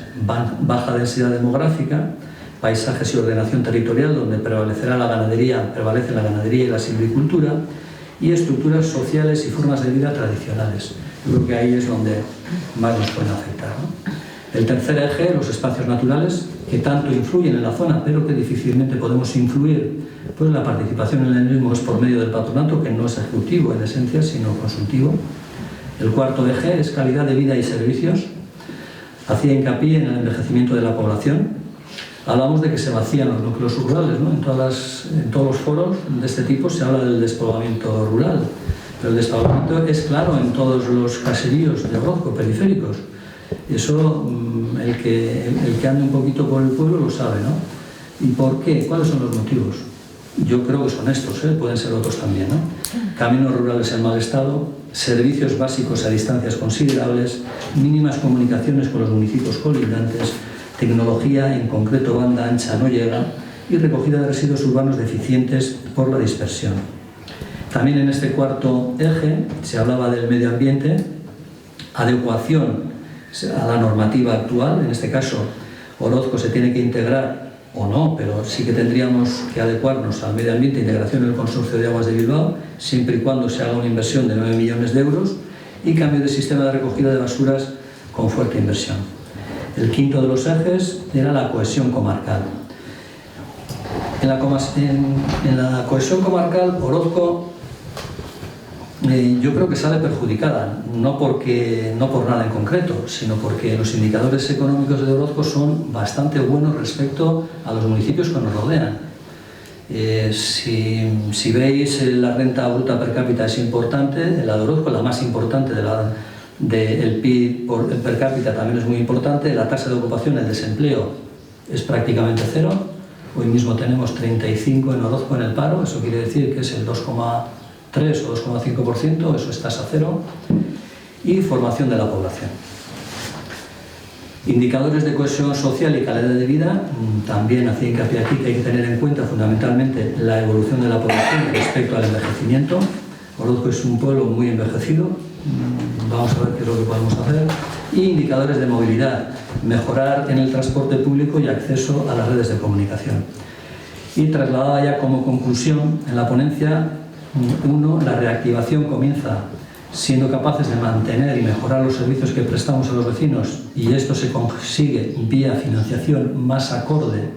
baja densidad demográfica, paisajes y ordenación territorial, donde prevalece la ganadería y la silvicultura, y estructuras sociales y formas de vida tradicionales. Yo creo que ahí es donde más nos pueden afectar, ¿no? El tercer eje, los espacios naturales, que tanto influyen en la zona, pero que difícilmente podemos influir, pues la participación en el mismo es por medio del patronato, que no es ejecutivo en esencia, sino consultivo. El cuarto eje es calidad de vida y servicios. Hacía hincapié en el envejecimiento de la población. Hablamos de que se vacían los núcleos rurales, ¿no? En todos los foros de este tipo se habla del despoblamiento rural, pero el despoblamiento es claro en todos los caseríos de Orozco, periféricos. Eso, el que ande un poquito por el pueblo lo sabe, ¿no? ¿Y por qué? ¿Cuáles son los motivos? Yo creo que son estos, pueden ser otros también, ¿no? Caminos rurales en mal estado, servicios básicos a distancias considerables, mínimas comunicaciones con los municipios colindantes, tecnología, en concreto banda ancha, no llega, y recogida de residuos urbanos deficientes por la dispersión. También en este cuarto eje se hablaba del medio ambiente, adecuación a la normativa actual. En este caso, Orozco se tiene que integrar, o no, pero sí que tendríamos que adecuarnos al medio ambiente e integración en el consorcio de aguas de Bilbao, siempre y cuando se haga una inversión de 9 millones de euros y cambio de sistema de recogida de basuras con fuerte inversión. El quinto de los ejes era la cohesión comarcal. En la cohesión comarcal, Orozco yo creo que sale perjudicada, no por nada en concreto, sino porque los indicadores económicos de Orozco son bastante buenos respecto a los municipios que nos rodean. Si veis, la renta bruta per cápita es importante, la de Orozco, la más importante del PIB per cápita, también es muy importante. La tasa de ocupación, el desempleo, es prácticamente cero. Hoy mismo tenemos 35 en Orozco en el paro, eso quiere decir que es el 2,3 o 2,5%, eso es tasa cero. Y formación de la población. Indicadores de cohesión social y calidad de vida, también hacía hincapié aquí que hay que tener en cuenta fundamentalmente la evolución de la población respecto al envejecimiento. Orozco es un pueblo muy envejecido, vamos a ver qué es lo que podemos hacer. Y indicadores de movilidad, mejorar en el transporte público y acceso a las redes de comunicación. Y trasladada ya como conclusión en la ponencia, 1, la reactivación comienza siendo capaces de mantener y mejorar los servicios que prestamos a los vecinos, y esto se consigue vía financiación más acorde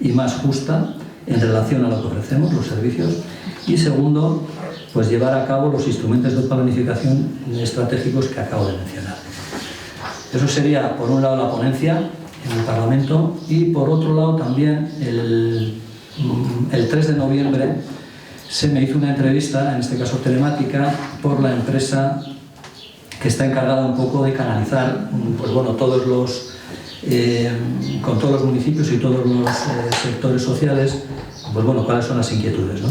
y más justa en relación a lo que ofrecemos, los servicios. Y segundo, pues llevar a cabo los instrumentos de planificación estratégicos que acabo de mencionar. Eso sería, por un lado, la ponencia en el Parlamento, y por otro lado también el 3 de noviembre se me hizo una entrevista, en este caso telemática, por la empresa que está encargada un poco de canalizar, pues bueno, con todos los municipios y todos los sectores sociales, pues bueno, cuáles son las inquietudes, ¿no?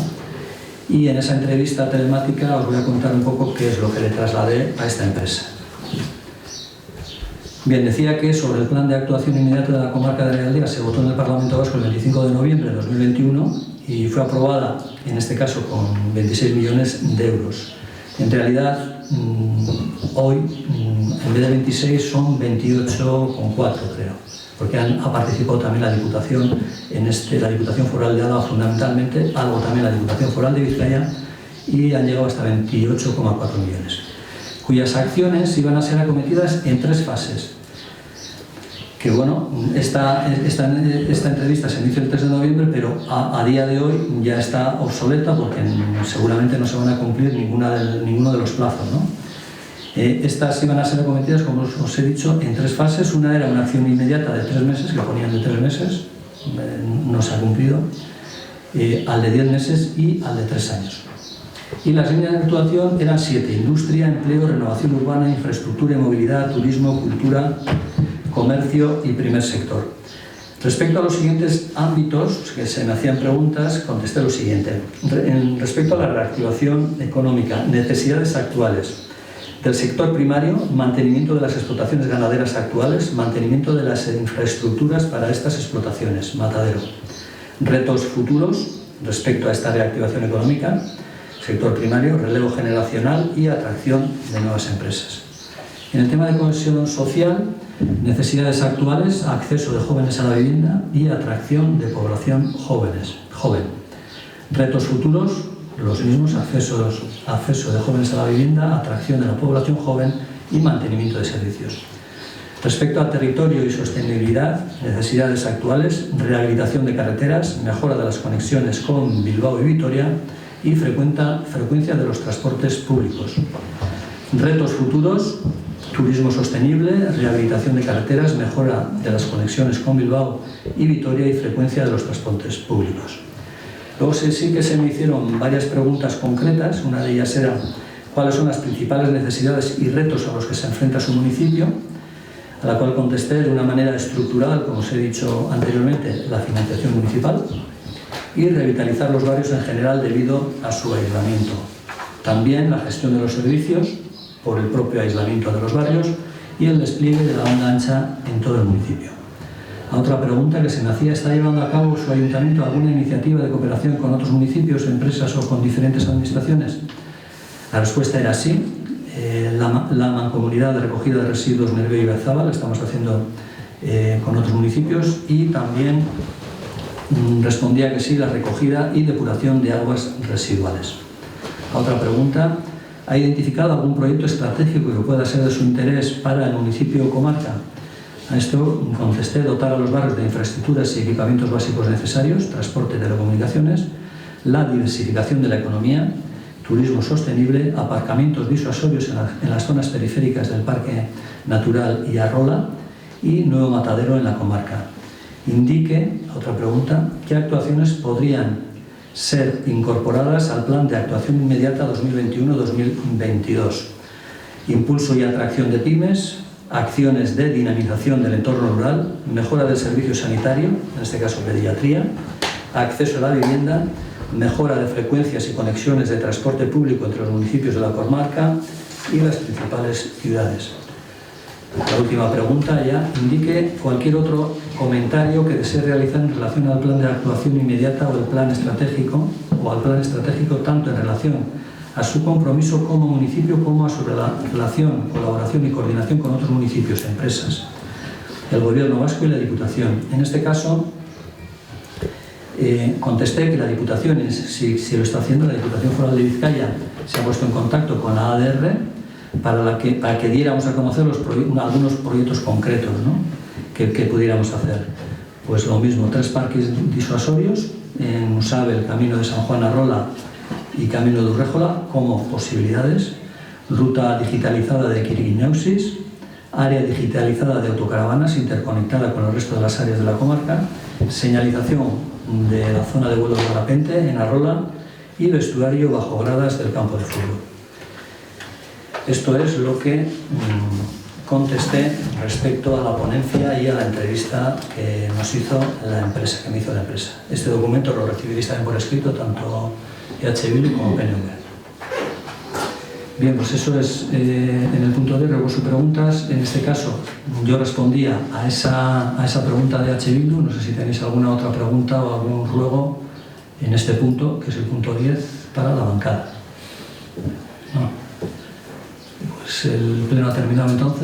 Y en esa entrevista telemática os voy a contar un poco qué es lo que le trasladé a esta empresa. Bien, decía que sobre el plan de actuación inmediata de la comarca de Realdea se votó en el Parlamento Vasco el 25 de noviembre de 2021 y fue aprobada, en este caso, con 26 millones de euros. En realidad, hoy, en vez de 26, son 28,4, creo, porque ha participado también la Diputación, la Diputación Foral de Álava fundamentalmente, algo también la Diputación Foral de Vizcaya, y han llegado hasta 28,4 millones, cuyas acciones iban a ser acometidas en 3 fases. Que bueno, esta entrevista se inició el 3 de noviembre, pero a día de hoy ya está obsoleta porque seguramente no se van a cumplir ninguno de los plazos, ¿no? Estas iban a ser acometidas, como os he dicho, en 3 fases. Una era una acción inmediata de 3 meses, que ponían de 3 meses, no se ha cumplido, al de 10 meses y al de 3 años. Y las líneas de actuación eran 7: industria, empleo, renovación urbana, infraestructura y movilidad, turismo, cultura, comercio y primer sector. Respecto a los siguientes ámbitos que se me hacían preguntas, contesté lo siguiente. Respecto a la reactivación económica, necesidades actuales del sector primario, mantenimiento de las explotaciones ganaderas actuales, mantenimiento de las infraestructuras para estas explotaciones, matadero. Retos futuros respecto a esta reactivación económica, sector primario, relevo generacional y atracción de nuevas empresas. En el tema de cohesión social, necesidades actuales, acceso de jóvenes a la vivienda y atracción de población joven. Retos futuros, los mismos: acceso de jóvenes a la vivienda, atracción de la población joven y mantenimiento de servicios. Respecto a territorio y sostenibilidad, necesidades actuales, rehabilitación de carreteras, mejora de las conexiones con Bilbao y Vitoria y frecuencia de los transportes públicos. Retos futuros: turismo sostenible, rehabilitación de carreteras, mejora de las conexiones con Bilbao y Vitoria y frecuencia de los transportes públicos. Luego sí que se me hicieron varias preguntas concretas. Una de ellas era cuáles son las principales necesidades y retos a los que se enfrenta su municipio, a la cual contesté de una manera estructural, como os he dicho anteriormente, la financiación municipal y revitalizar los barrios en general debido a su aislamiento. También la gestión de los servicios por el propio aislamiento de los barrios y el despliegue de la banda ancha en todo el municipio. A otra pregunta que se me hacía: ¿está llevando a cabo su ayuntamiento alguna iniciativa de cooperación con otros municipios, empresas o con diferentes administraciones? La respuesta era sí. la mancomunidad de recogida de residuos Nervión y Berzábal, lo estamos haciendo con otros municipios, y también respondía que sí la recogida y depuración de aguas residuales. A otra pregunta: ¿ha identificado algún proyecto estratégico que pueda ser de su interés para el municipio o comarca? A esto contesté: dotar a los barrios de infraestructuras y equipamientos básicos necesarios, transporte y telecomunicaciones, la diversificación de la economía, turismo sostenible, aparcamientos disuasorios en las zonas periféricas del Parque Natural y Arrola, y nuevo matadero en la comarca. Indique, otra pregunta, qué actuaciones podrían ser incorporadas al plan de actuación inmediata 2021-2022. Impulso y atracción de pymes, acciones de dinamización del entorno rural, mejora del servicio sanitario, en este caso pediatría, acceso a la vivienda, mejora de frecuencias y conexiones de transporte público entre los municipios de la comarca y las principales ciudades. La última pregunta ya: indique cualquier otro comentario que desee realizar en relación al plan de actuación inmediata o al plan estratégico tanto en relación a su compromiso como municipio como a su relación, colaboración y coordinación con otros municipios, empresas, el Gobierno vasco y la Diputación. En este caso, contesté que la Diputación, si lo está haciendo, la Diputación Foral de Vizcaya se ha puesto en contacto con la ADR para que diéramos a conocer algunos proyectos concretos, ¿no?, que pudiéramos hacer. Pues lo mismo, 3 parques disuasorios en Usabel, Camino de San Juan Arrola y Camino de Urréjola como posibilidades, ruta digitalizada de Quiriguiñausis, área digitalizada de autocaravanas interconectada con el resto de las áreas de la comarca, señalización de la zona de vuelo de parapente en Arrola y vestuario bajo gradas del campo de fútbol. Esto es lo que contesté respecto a la ponencia y a la entrevista que nos hizo la empresa, que me hizo la empresa. Este documento lo recibiréis también por escrito, tanto EH Bildu como PNV. Bien, pues eso es en el punto D. Ruego sus preguntas. En este caso, yo respondía a esa pregunta de EH Bildu. No sé si tenéis alguna otra pregunta o algún ruego en este punto, que es el punto 10, para la bancada. No. Pues el pleno ha terminado entonces.